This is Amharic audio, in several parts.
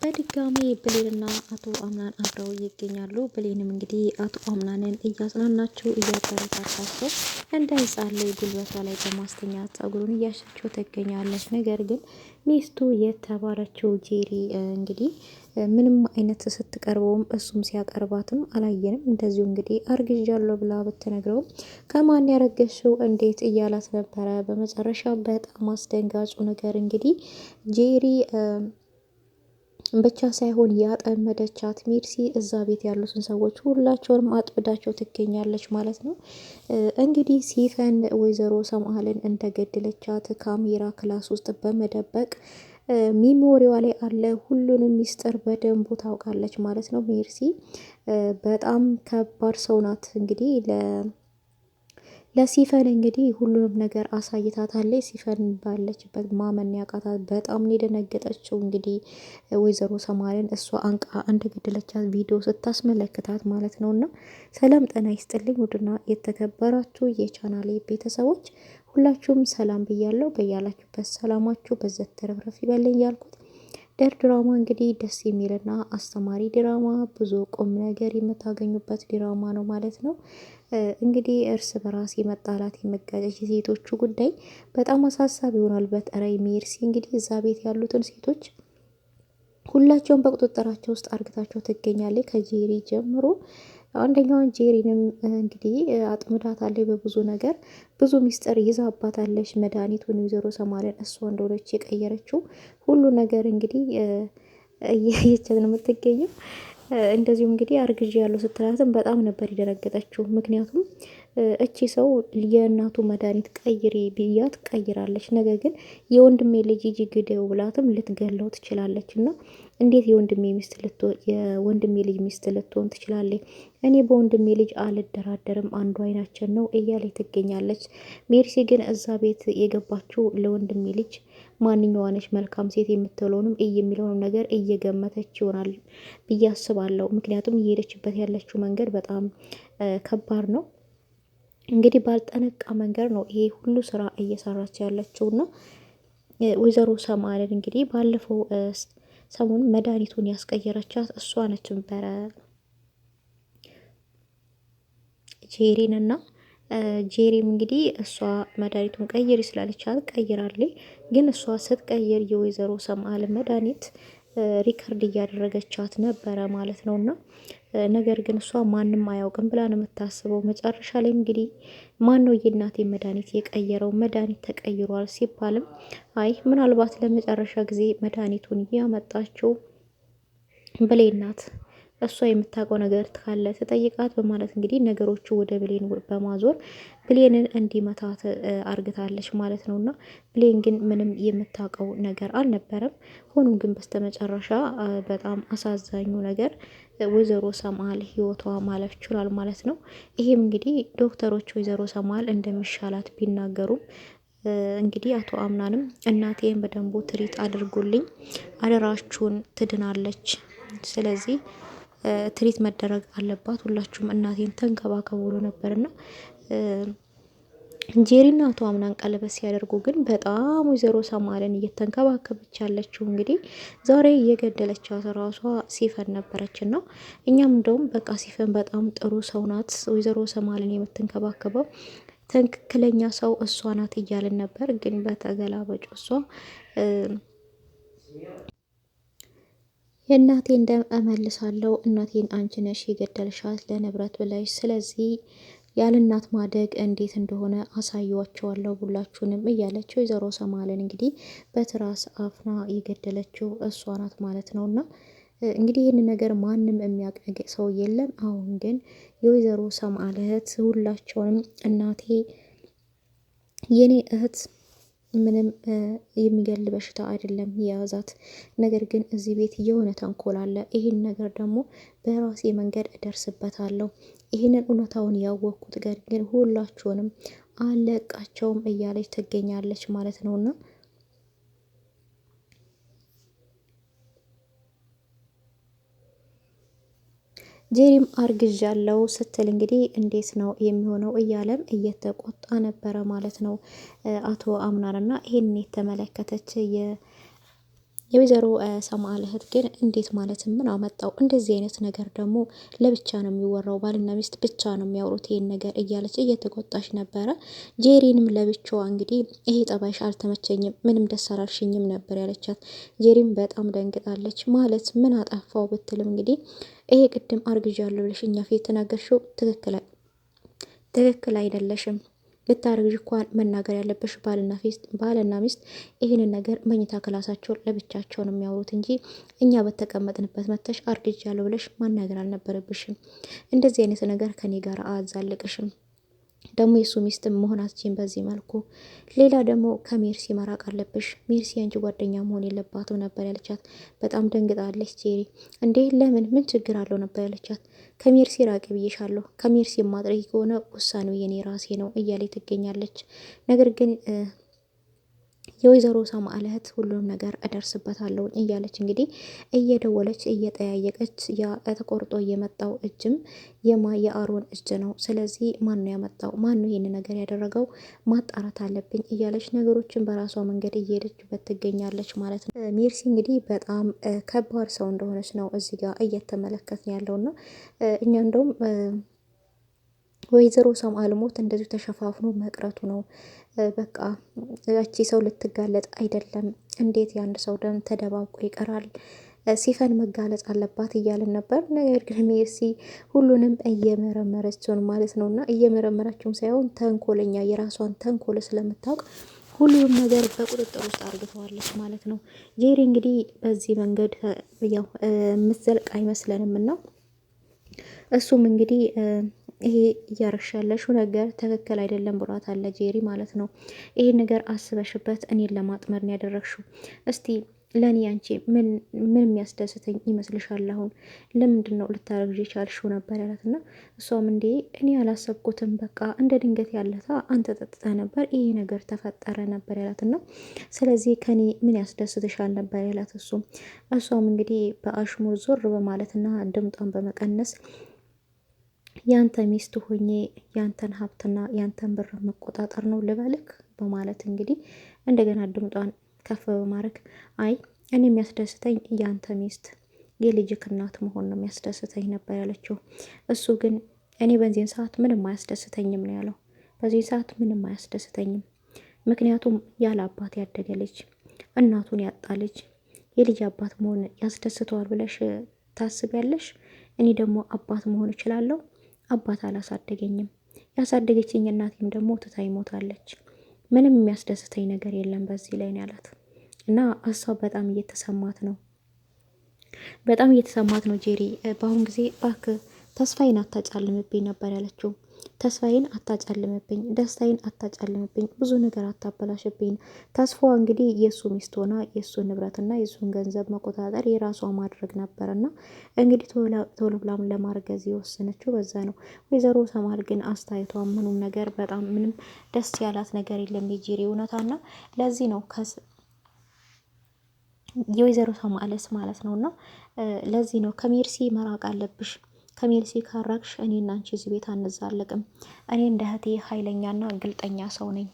በድጋሚ ብሌንና አቶ አምናን አብረው ይገኛሉ። ብሌንም እንግዲህ አቶ አምናንን እያጽናናቸው እያበረታታቸው እንደ ሕፃን ላይ ጉልበቷ ላይ በማስተኛት ጸጉሩን እያሸችው ትገኛለች። ነገር ግን ሚስቱ የተባለችው ጄሪ እንግዲህ ምንም አይነት ስትቀርበውም እሱም ሲያቀርባትም አላየንም። እንደዚሁ እንግዲህ አርግዣለሁ ብላ ብትነግረውም ከማን ያረገሽው እንዴት እያላት ነበረ። በመጨረሻ በጣም አስደንጋጩ ነገር እንግዲህ ጄሪ ብቻ ሳይሆን ያጠመደቻት ሜርሲ እዛ ቤት ያሉትን ሰዎች ሁላቸውንም አጥምዳቸው ትገኛለች ማለት ነው። እንግዲህ ሲፈን ወይዘሮ ሰምአልን እንደገደለቻት ካሜራ ክላስ ውስጥ በመደበቅ ሚሞሪዋ ላይ አለ። ሁሉንም ሚስጥር በደንቡ ታውቃለች ማለት ነው። ሜርሲ በጣም ከባድ ሰው ናት። እንግዲህ ለሲፈን እንግዲህ ሁሉንም ነገር አሳይታታለች። ሲፈን ባለችበት ማመን ያቃታት በጣም ነው የደነገጠችው። እንግዲህ ወይዘሮ ሰማልን እሷ አንቃ እንደገደለቻት ቪዲዮ ስታስመለክታት ማለት ነው። እና ሰላም ጤና ይስጥልኝ ውድና የተከበራችሁ የቻናሌ ቤተሰቦች ሁላችሁም ሰላም ብያለሁ። በያላችሁበት ሰላማችሁ በዘት ተረፍረፍ ይበልኝ ያልኩት ድራማ እንግዲህ ደስ የሚልና አስተማሪ ድራማ ብዙ ቁም ነገር የምታገኙበት ድራማ ነው ማለት ነው። እንግዲህ እርስ በራስ የመጣላት የመጋጨት የሴቶቹ ጉዳይ በጣም አሳሳቢ ይሆናል። በተለይ ሜርሲ እንግዲህ እዛ ቤት ያሉትን ሴቶች ሁላቸውም በቁጥጥራቸው ውስጥ አርግታቸው ትገኛለች። ከጄሪ ጀምሮ አንደኛውን ጄሪንም እንግዲህ አጥምዳታለች። በብዙ ነገር ብዙ ሚስጥር ይዛባታለች። መድኃኒቱን ወይዘሮ ሰማልን እሷ እንደሆነች የቀየረችው ሁሉ ነገር እንግዲህ እያየቻት ነው የምትገኘው። እንደዚሁም እንግዲህ አርግዤ ያለው ስትላትም በጣም ነበር የደነገጠችው። ምክንያቱም እቺ ሰው የእናቱ መድኃኒት ቀይሪ ብያት ቀይራለች። ነገር ግን የወንድሜ ልጅ ሂጂ ግደው ብላትም ልትገለው ትችላለች። እና እንዴት የወንድሜ ልጅ ሚስት ልትሆን ትችላለች? እኔ በወንድሜ ልጅ አልደራደርም፣ አንዱ አይናችን ነው እያለች ትገኛለች። ሜርሲ ግን እዛ ቤት የገባችው ለወንድሜ ልጅ ማንኛዋ ነች መልካም ሴት የምትለውንም የሚለውንም ነገር እየገመተች ይሆናል ብዬ አስባለሁ። ምክንያቱም እየሄደችበት ያለችው መንገድ በጣም ከባድ ነው። እንግዲህ ባልጠነቃ መንገድ ነው ይሄ ሁሉ ስራ እየሰራች ያለችው። እና ወይዘሮ ሰማልን እንግዲህ ባለፈው ሰሞኑን መድኃኒቱን ያስቀየረቻት እሷ ነች ነበረ ጄሪን። እና ጄሪም እንግዲህ እሷ መድኃኒቱን ቀይሪ ስላለቻት ቀይራለች። ግን እሷ ስትቀይር የወይዘሮ ሰምአል መድኃኒት ሪከርድ እያደረገቻት ነበረ ማለት ነው። እና ነገር ግን እሷ ማንም አያውቅም ብላ ነው የምታስበው። መጨረሻ ላይ እንግዲህ ማን ነው የእናቴ መድኃኒት የቀየረው? መድኃኒት ተቀይሯል ሲባልም አይ ምናልባት ለመጨረሻ ጊዜ መድኃኒቱን ያመጣችው ብሌን ናት፣ እሷ የምታውቀው ነገር ካለ ተጠይቃት በማለት እንግዲህ ነገሮቹ ወደ ብሌን በማዞር ብሌንን እንዲመታት አርግታለች ማለት ነው። እና ብሌን ግን ምንም የምታውቀው ነገር አልነበረም። ሆኖም ግን በስተመጨረሻ በጣም አሳዛኙ ነገር ወይዘሮ ሰምአል ህይወቷ ማለፍ ችሏል ማለት ነው። ይሄም እንግዲህ ዶክተሮች ወይዘሮ ሰምአል እንደሚሻላት ቢናገሩም እንግዲህ አቶ አምናንም እናቴን በደንቡ ትሪት አድርጉልኝ አደራችሁን፣ ትድናለች፣ ስለዚህ ትሪት መደረግ አለባት፣ ሁላችሁም እናቴን ተንከባከቡ ብሎ ነበርና ጄሪና አቶ አምናን ቀለበት ሲያደርጉ ግን በጣም ወይዘሮ ሰምአልን እየተንከባከበች ያለችው እንግዲህ ዛሬ እየገደለቻት ራሷ ሲፈን ነበረችና እኛም እንደውም በቃ ሲፈን በጣም ጥሩ ሰው ናት፣ ወይዘሮ ሰምአልን የምትንከባከበው ትክክለኛ ሰው እሷ ናት እያልን ነበር። ግን በተገላበጩ እሷ የእናቴን ደም እመልሳለሁ፣ እናቴን አንቺ ነሽ የገደልሻት ለንብረት ብለሽ፣ ስለዚህ ያለ እናት ማደግ እንዴት እንደሆነ አሳያቸዋለሁ ሁላችሁንም እያለችው ወይዘሮ ሰምአልን እንግዲህ በትራስ አፍና የገደለችው እሷ ናት ማለት ነውና እንግዲህ ይህን ነገር ማንም የሚያውቅ ሰው የለም። አሁን ግን የወይዘሮ ሰምአል እህት ሁላቸውንም እናቴ የኔ እህት ምንም የሚገል በሽታ አይደለም የያዛት፣ ነገር ግን እዚህ ቤት የሆነ ተንኮል አለ፣ ይህን ነገር ደግሞ በራሴ መንገድ እደርስበታለሁ፣ ይህንን እውነታውን ያወቅኩት ግን ሁላችሁንም አለቃቸውም እያለች ትገኛለች ማለት ነውና ጄሪም አርግዣለሁ ስትል እንግዲህ እንዴት ነው የሚሆነው እያለም እየተቆጣ ነበረ ማለት ነው አቶ አምናንና ይሄን የተመለከተች የወይዘሮ ሰማል እህት ግን እንዴት ማለት ምን አመጣው? እንደዚህ አይነት ነገር ደግሞ ለብቻ ነው የሚወራው፣ ባልና ሚስት ብቻ ነው የሚያወሩት ይሄን ነገር እያለች እየተቆጣች ነበረ። ጄሪንም ለብቻዋ እንግዲህ ይሄ ጠባይሽ አልተመቸኝም፣ ምንም ደስ አላልሽኝም ነበር ያለቻት። ጄሪም በጣም ደንግጣለች። ማለት ምን አጠፋው ብትልም እንግዲህ ይሄ ቅድም አርግዣለሁ ብለሽ እኛ ፊት ተናገርሽው ትክክል አይደለሽም። ልታረግዥ እንኳን መናገር ያለብሽ ባልና ሚስት ይህንን ነገር መኝታ ክላሳቸው ለብቻቸው ነው የሚያወሩት እንጂ እኛ በተቀመጥንበት መተሽ አርግዣለሁ ብለሽ ማናገር አልነበረብሽም። እንደዚህ አይነት ነገር ከኔ ጋር አያዛልቅሽም። ደግሞ የእሱ ሚስት መሆናችን በዚህ መልኩ። ሌላ ደግሞ ከሜርሲ መራቅ አለብሽ፣ ሜርሲ አንቺ ጓደኛ መሆን የለባትም ነበር ያለቻት። በጣም ደንግጣለች ጄሪ። እንዴ ለምን ምን ችግር አለው ነበር ያለቻት። ከሜርሲ ራቂ ብዬሻለሁ፣ ከሜርሲ ማድረግ ከሆነ ውሳኔው የኔ ራሴ ነው እያለ ትገኛለች። ነገር ግን የወይዘሮ ሰማል እህት ሁሉንም ነገር እደርስበታለሁ እያለች እንግዲህ እየደወለች እየጠያየቀች ያ ተቆርጦ የመጣው እጅም የአሮን እጅ ነው። ስለዚህ ማን ነው ያመጣው? ማን ነው ይህን ነገር ያደረገው? ማጣራት አለብኝ እያለች ነገሮችን በራሷ መንገድ እየሄደችበት ትገኛለች ማለት ነው። ሜርሲ እንግዲህ በጣም ከባድ ሰው እንደሆነች ነው እዚህ ጋር እየተመለከትን ያለውና እኛ እንደውም ወይዘሮ ሰማል ሞት እንደዚሁ ተሸፋፍኖ መቅረቱ ነው። በቃ ያቺ ሰው ልትጋለጥ አይደለም፣ እንዴት የአንድ ሰው ደም ተደባብቆ ይቀራል? ሲፈን መጋለጥ አለባት እያልን ነበር። ነገር ግን ሜርሲ ሁሉንም እየመረመረችውን ማለት ነው። እና እየመረመረችውም ሳይሆን ተንኮለኛ የራሷን ተንኮል ስለምታውቅ ሁሉም ነገር በቁጥጥር ውስጥ አርግተዋለች ማለት ነው። ጄሪ እንግዲህ በዚህ መንገድ ያው የምትዘልቅ አይመስለንም እና እሱም እንግዲህ ይሄ እያረግሽ ያለሽው ነገር ትክክል አይደለም ብሏት አለ ጄሪ ማለት ነው። ይሄን ነገር አስበሽበት እኔን ለማጥመር ነው ያደረግሽው። እስቲ ለእኔ አንቺ ምን የሚያስደስተኝ ይመስልሻል? አሁን ለምንድን ነው ልታረግዥ የቻልሽው ነበር ያላት እና እሷም እንዴ እኔ ያላሰብኩትም በቃ እንደ ድንገት ያለታ አንተ ጠጥተህ ነበር ይሄ ነገር ተፈጠረ ነበር ያላት እና ስለዚህ ከኔ ምን ያስደስትሻል ነበር ያላት እሷም እንግዲህ በአሽሙር ዞር በማለትና ድምጧን በመቀነስ ያንተ ሚስት ሆኜ ያንተን ሀብትና ያንተን ብር መቆጣጠር ነው ልበልክ በማለት እንግዲህ እንደገና ድምጧን ከፍ በማድረግ አይ እኔ የሚያስደስተኝ ያንተ ሚስት የልጅክ እናት መሆን ነው የሚያስደስተኝ ነበር ያለችው። እሱ ግን እኔ በዚህን ሰዓት ምንም አያስደስተኝም ነው ያለው። በዚህ ሰዓት ምንም አያስደስተኝም፣ ምክንያቱም ያለ አባት ያደገ ልጅ እናቱን ያጣ ልጅ የልጅ አባት መሆን ያስደስተዋል ብለሽ ታስቢያለሽ? እኔ ደግሞ አባት መሆን እችላለሁ? አባት አላሳደገኝም። ያሳደገችኝ እናቴም ደግሞ ትታኝ ሞታለች። ምንም የሚያስደስተኝ ነገር የለም በዚህ ላይ ነው ያላት እና ሀሳብ በጣም እየተሰማት ነው። በጣም እየተሰማት ነው ጄሪ። በአሁን ጊዜ እባክህ ተስፋዬን አታጫልምብኝ ነበር ያለችው። ተስፋዬን አታጫልምብኝ፣ ደስታዬን አታጫልምብኝ፣ ብዙ ነገር አታበላሽብኝ። ተስፋዋ እንግዲህ የእሱ ሚስት ሆና የእሱን ንብረትና የእሱን ገንዘብ መቆጣጠር የራሷ ማድረግ ነበርና እንግዲህ ቶሎ ብላም ለማርገዝ የወሰነችው በዛ ነው። ወይዘሮ ሰማል ግን አስተያየቷ ምኑም ነገር በጣም ምንም ደስ ያላት ነገር የለም የጄሪ እውነታና ለዚህ ነው የወይዘሮ ሰማለስ ማለት ነውና ለዚህ ነው ከሜርሲ መራቅ አለብሽ። ከሜርሲ ካራቅሽ እኔና አንቺ እዚህ ቤት አንዛለቅም። እኔ እንደ እህቴ ኃይለኛና ግልጠኛ ሰው ነኝ።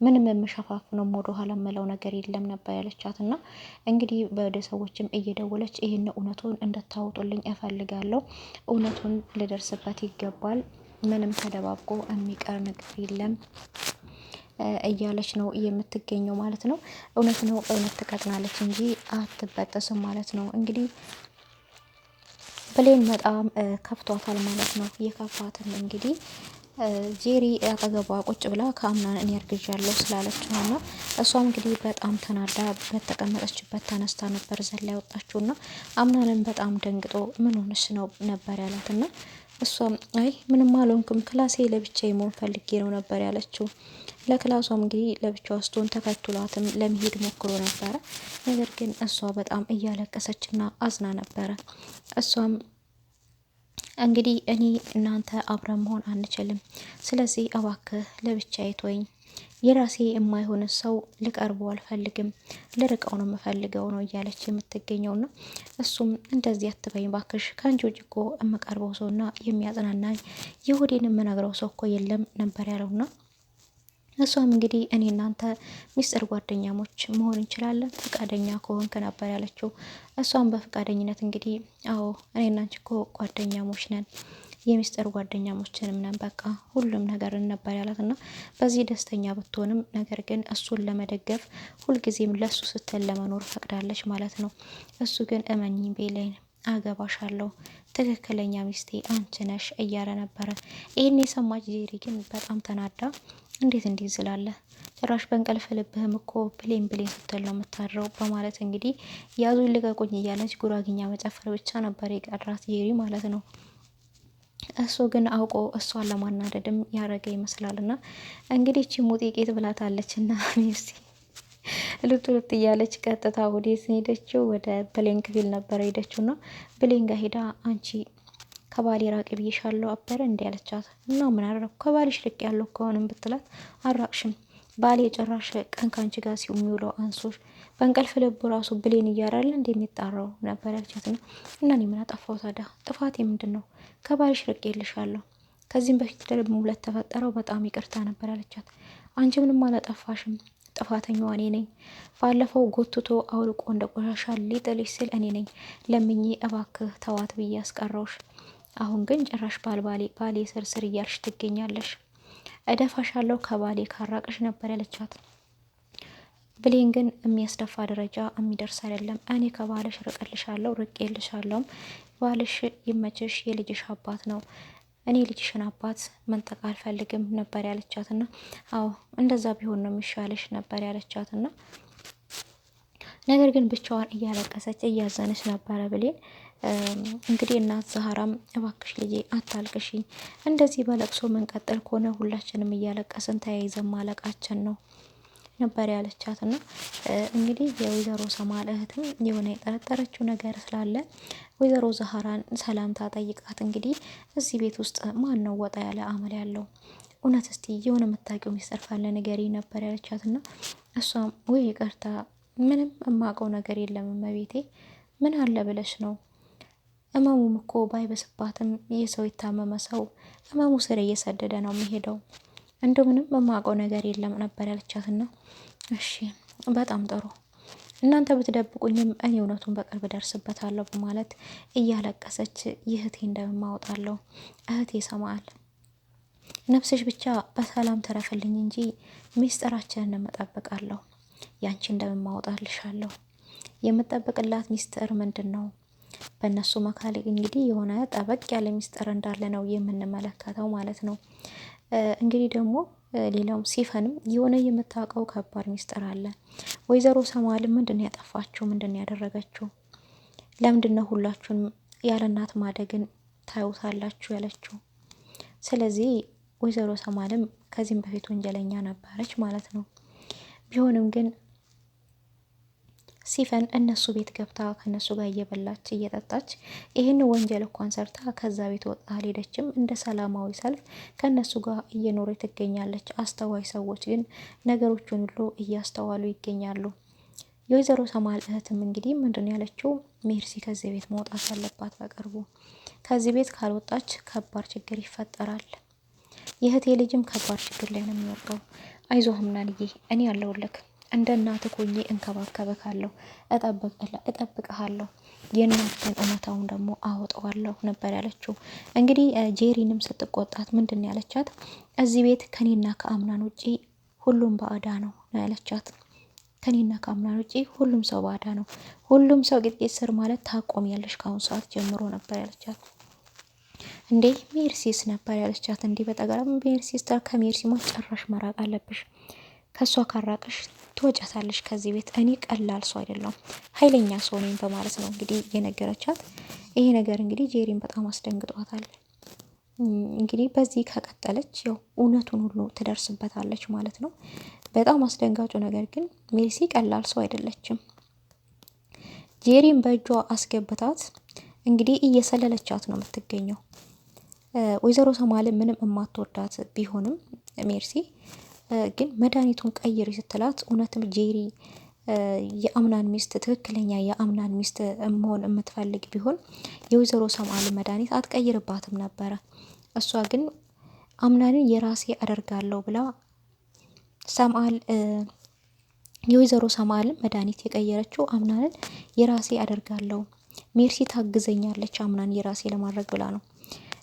ምንም የምሸፋፍነው ወደ ኋላ የምለው ነገር የለም ነበር ያለቻት እና እንግዲህ ወደ ሰዎችም እየደወለች ይህን እውነቱን እንድታወጡልኝ እፈልጋለሁ። እውነቱን ልደርስበት ይገባል። ምንም ተደባብቆ የሚቀር ነገር የለም እያለች ነው የምትገኘው ማለት ነው። እውነት ነው፣ እውነት ትቀጥናለች እንጂ አትበጠስም ማለት ነው። እንግዲህ ብሌን በጣም ከፍቷታል ማለት ነው። የከፋትን እንግዲህ ጄሪ አጠገቧ ቁጭ ብላ ከአምናን እኔ አርግዣለሁ ስላለችው እና እሷም እንግዲህ በጣም ተናዳ በተቀመጠችበት ተነስታ ነበር ዘላ ያወጣችውና አምናንን በጣም ደንግጦ ምን ሆነሽ ነው ነበር ያላትና እሷም አይ ምንም አልሆንኩም ክላሴ ለብቻዬ መሆን ፈልጌ ነው ነበር ያለችው። ለክላሷም እንግዲህ ለብቻዋ ስትሆን ተከትሏትም ለመሄድ ሞክሮ ነበረ። ነገር ግን እሷ በጣም እያለቀሰችና አዝና ነበረ። እሷም እንግዲህ እኔ እናንተ አብረን መሆን አንችልም፣ ስለዚህ እባክህ ለብቻዬ ተወኝ፣ የራሴ የማይሆን ሰው ልቀርበው አልፈልግም፣ ልርቀው ነው የምፈልገው ነው እያለች የምትገኘውና እሱም እንደዚህ አትበኝ ባክሽ፣ ከአንቺ ውጭ እኮ የምቀርበው ሰውና የሚያጽናናኝ የሆዴን የምነግረው ሰው እኮ የለም ነበር ያለውና እሷም እንግዲህ እኔ እናንተ ሚስጥር ጓደኛሞች መሆን እንችላለን ፈቃደኛ ከሆንክ ነበር ያለችው። እሷም በፈቃደኝነት እንግዲህ አዎ እኔ እናንቺ እኮ ጓደኛሞች ነን የሚስጥር ጓደኛሞችንም ነን በቃ ሁሉም ነገር ነበር ያላት እና በዚህ ደስተኛ ብትሆንም ነገር ግን እሱን ለመደገፍ ሁልጊዜም ለሱ ስትል ለመኖር ፈቅዳለች ማለት ነው። እሱ ግን እመኚኝ ቤሌን አገባሻለሁ ትክክለኛ ሚስቴ አንቺ ነሽ እያለ ነበረ። ይህን የሰማች ጄሪ ግን በጣም ተናዳ እንዴት እንዲህ ስላለህ ጭራሽ በእንቅልፍ ልብህም እኮ ብሌን ብሌን ስትል ነው የምታድረው በማለት እንግዲህ ያዙኝ ልቀቁኝ እያለች ጉራግኛ መጨፈር ብቻ ነበር የቀራት ጄሪ ማለት ነው። እሱ ግን አውቆ እሷን ለማናደድም ያረገ ይመስላል። እና እንግዲህ ቺ ሙጢቂት ብላታለች እና እስቲ ልጥ ልጥ እያለች ቀጥታ ወዴት ሄደችው? ወደ ብሌን ክፍል ነበር ሄደችው። ና ብሌን ጋር ሄዳ አንቺ ከባሌ ራቂ ብዬሻለሁ አበረ እንዲ ያለቻት እና ምን አደረኩ ከባልሽ ርቅ ያለው ከሆንም ብትላት አራቅሽም ባሌ ጭራሽ ቀን ካንቺ ጋር ሲው የሚውለው አንሶሽ በእንቅልፍ ልቡ ራሱ ብሌን እያራለ እንደሚጣራው ነበር ያለቻት። ና እና እኔ ምን አጠፋው ታዲያ ጥፋቴ ምንድን ነው? ከባልሽ ርቅ የልሻለሁ ከዚህም በፊት ደግሞ ለተፈጠረው በጣም ይቅርታ ነበር ያለቻት። አንቺ ምንም አላጠፋሽም ጥፋተኛዋ እኔ ነኝ። ባለፈው ጎትቶ አውልቆ እንደ ቆሻሻ ሊጥልሽ ሲል እኔ ነኝ ለምኜ እባክህ ተዋት ብዬ አስቀረውሽ። አሁን ግን ጭራሽ ባሌ ስር እያልሽ ትገኛለሽ። እደፋሻለሁ ከባሌ ካራቅሽ ነበር ያለቻት። ብሌን ግን የሚያስደፋ ደረጃ የሚደርስ አይደለም። እኔ ከባልሽ ርቅልሻለሁ ርቄልሻለሁም ባልሽ ይመችሽ የልጅሽ አባት ነው እኔ ልጅሽን አባት መንጠቅ አልፈልግም ነበር ያለቻትና አዎ እንደዛ ቢሆን ነው የሚሻለሽ ነበር ያለቻትና ነገር ግን ብቻዋን እያለቀሰች እያዘነች ነበረ ብሌን። እንግዲህ እናት ዛህራም እባክሽ ልጄ አታልቅሺ እንደዚህ በለቅሶ መንቀጠል ከሆነ ሁላችንም እያለቀስን ተያይዘን ማለቃችን ነው ነበር ያለቻት። እና እንግዲህ የወይዘሮ ሰማል እህትም የሆነ የጠረጠረችው ነገር ስላለ ወይዘሮ ዛህራን ሰላምታ ጠይቃት እንግዲህ እዚህ ቤት ውስጥ ማን ነው ወጣ ያለ አመል ያለው እውነት እስቲ የሆነ የምታውቂው ሚስጥር ካለ ንገሪ ነበር ያለቻት። እና እሷም ወይ ይቅርታ ምንም የማውቀው ነገር የለም እመቤቴ ምን አለ ብለሽ ነው እመሙም እኮ ባይበስባትም የሰው የታመመ ሰው እመሙ ስር እየሰደደ ነው የሚሄደው እንደው ምንም የማውቀው ነገር የለም ነበር ያለቻትና እሺ በጣም ጥሩ እናንተ ብትደብቁኝም እኔ እውነቱን በቅርብ ደርስበታለሁ በማለት እያለቀሰች እህቴ እንደማወጣለሁ እህቴ ሰማል ነፍስሽ ብቻ በሰላም ተረፈልኝ እንጂ ሚስጥራችንን እጠብቃለሁ ያንቺ እንደማወጣልሻለሁ የምጠብቅላት ሚስጥር ምንድን ነው? በእነሱ መካከል እንግዲህ የሆነ ጠበቅ ያለ ሚስጥር እንዳለ ነው የምንመለከተው ማለት ነው። እንግዲህ ደግሞ ሌላውም ሲፈንም የሆነ የምታውቀው ከባድ ሚስጥር አለ። ወይዘሮ ሰማል ምንድነው ያጠፋችው? ምንድነው ያደረገችው? ለምንድነው ሁላችሁንም ያለ እናት ማደግን ታዩታላችሁ ያለችው? ስለዚህ ወይዘሮ ሰማልም ከዚህም በፊት ወንጀለኛ ነበረች ማለት ነው። ቢሆንም ግን ሲፈን እነሱ ቤት ገብታ ከነሱ ጋር እየበላች እየጠጣች ይህን ወንጀል እንኳን ሰርታ ከዛ ቤት ወጣ አልሄደችም። እንደ ሰላማዊ ሰልፍ ከነሱ ጋር እየኖረ ትገኛለች። አስተዋይ ሰዎች ግን ነገሮችን ሁሉ እያስተዋሉ ይገኛሉ። የወይዘሮ ሰማል እህትም እንግዲህ ምንድን ያለችው ሜርሲ ከዚህ ቤት መውጣት አለባት በቅርቡ ከዚህ ቤት ካልወጣች ከባድ ችግር ይፈጠራል። የእህቴ ልጅም ከባድ ችግር ላይ ነው የሚወርቀው። አይዞህ ምናልዬ እኔ ያለሁልክ እንደ እናትህ ሆኜ እንከባከብሃለሁ፣ እጠብቅሃለሁ፣ የእናትህን እውነታውን ደግሞ አወጣዋለሁ ነበር ያለችው። እንግዲህ ጄሪንም ስትቆጣት ምንድን ያለቻት እዚህ ቤት ከኔና ከአምናን ውጪ ሁሉም ባዕዳ ነው ያለቻት። ከኔና ከአምናን ውጪ ሁሉም ሰው ባዕዳ ነው፣ ሁሉም ሰው ቂጥቂጥ ስር ማለት ታቆሚያለሽ ከአሁን ሰዓት ጀምሮ ነበር ያለቻት። እንዴ ሜርሲስ ነበር ያለቻት። እንዲህ በጠገራ ሜርሲስ ከሜርሲማ ጭራሽ መራቅ አለብሽ፣ ከሷ ካራቅሽ ትወጫታለሽ ከዚህ ቤት። እኔ ቀላል ሰው አይደለም ኃይለኛ ሰው ነኝ በማለት ነው እንግዲህ የነገረቻት። ይሄ ነገር እንግዲህ ጄሪን በጣም አስደንግጧታል። እንግዲህ በዚህ ከቀጠለች ያው እውነቱን ሁሉ ትደርስበታለች ማለት ነው። በጣም አስደንጋጩ ነገር ግን ሜርሲ ቀላል ሰው አይደለችም። ጄሪን በእጇ አስገብታት እንግዲህ እየሰለለቻት ነው የምትገኘው። ወይዘሮ ሰማል ምንም የማትወዳት ቢሆንም ሜርሲ ግን መድኃኒቱን ቀይሪ ስትላት እውነትም ጄሪ የአምናን ሚስት ትክክለኛ የአምናን ሚስት መሆን የምትፈልግ ቢሆን የወይዘሮ ሰማል መድኃኒት አትቀይርባትም ነበረ። እሷ ግን አምናንን የራሴ አደርጋለሁ ብላ ሰምአል የወይዘሮ ሰምአልን መድኃኒት የቀየረችው አምናንን የራሴ አደርጋለሁ ሜርሲ ታግዘኛለች አምናን የራሴ ለማድረግ ብላ ነው።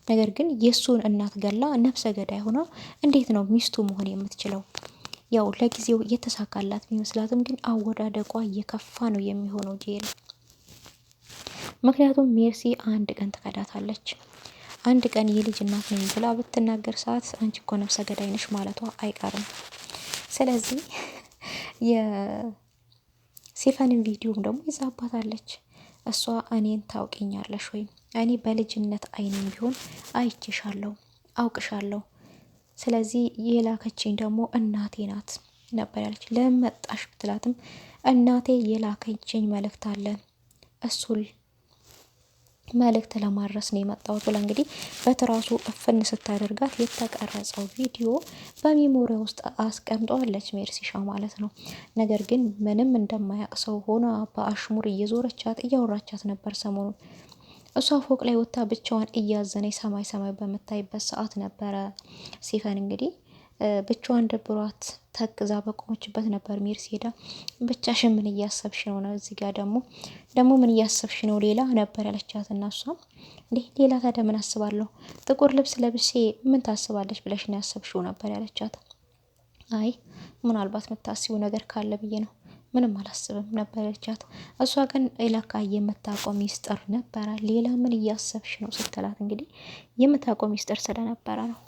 ነገር ግን የእሱን እናት ገላ ነፍሰ ገዳይ ሆና እንዴት ነው ሚስቱ መሆን የምትችለው? ያው ለጊዜው እየተሳካላት ቢመስላትም ግን አወዳደቋ እየከፋ ነው የሚሆነው ጄሪ። ምክንያቱም ሜርሲ አንድ ቀን ትከዳታለች። አንድ ቀን የልጅ እናት ነኝ ብላ ብትናገር ሰዓት አንቺ እኮ ነፍሰ ገዳይ ነሽ ማለቷ አይቀርም። ስለዚህ የሲፈንን ቪዲዮም ደግሞ ይዛባታለች። እሷ እኔን ታውቂኛለሽ ወይም እኔ በልጅነት አይኔም ቢሆን አይቼሻለሁ፣ አውቅሻለሁ። ስለዚህ የላከችኝ ደግሞ እናቴ ናት ነበር ያለች። ለምን መጣሽ ብትላትም እናቴ የላከችኝ መልእክት አለ እሱን መልእክት ለማድረስ ነው የመጣሁት ብላ እንግዲህ በትራሱ እፍን ስታደርጋት የተቀረጸው ቪዲዮ በሚሞሪ ውስጥ አስቀምጠዋለች ሜርሲሻ ማለት ነው። ነገር ግን ምንም እንደማያውቅ ሰው ሆና በአሽሙር እየዞረቻት እያወራቻት ነበር ሰሞኑን። እሷ ፎቅ ላይ ወጥታ ብቻዋን እያዘነች ሰማይ ሰማይ በምታይበት ሰዓት ነበረ ሲፈን እንግዲህ ብቻዋን ደብሯት ተክዛ በቆመችበት ነበር ሜርሲ ሄዳ ብቻሽን ምን እያሰብሽ ነው? እዚህ ጋር ደግሞ ምን እያሰብሽ ነው ሌላ ነበር ያለቻት። እና እሷም እንዴ ሌላ ታዲያ ምን አስባለሁ? ጥቁር ልብስ ለብሼ ምን ታስባለች ብለሽ ነው ያሰብሽው ነበር ያለቻት። አይ ምናልባት የምታስቢው ነገር ካለ ብዬ ነው፣ ምንም አላስብም ነበር ያለቻት። እሷ ግን ለካ የምታውቀው ሚስጥር ነበረ። ሌላ ምን እያሰብሽ ነው ስትላት እንግዲህ የምታውቀው ሚስጥር ስለነበረ ነው።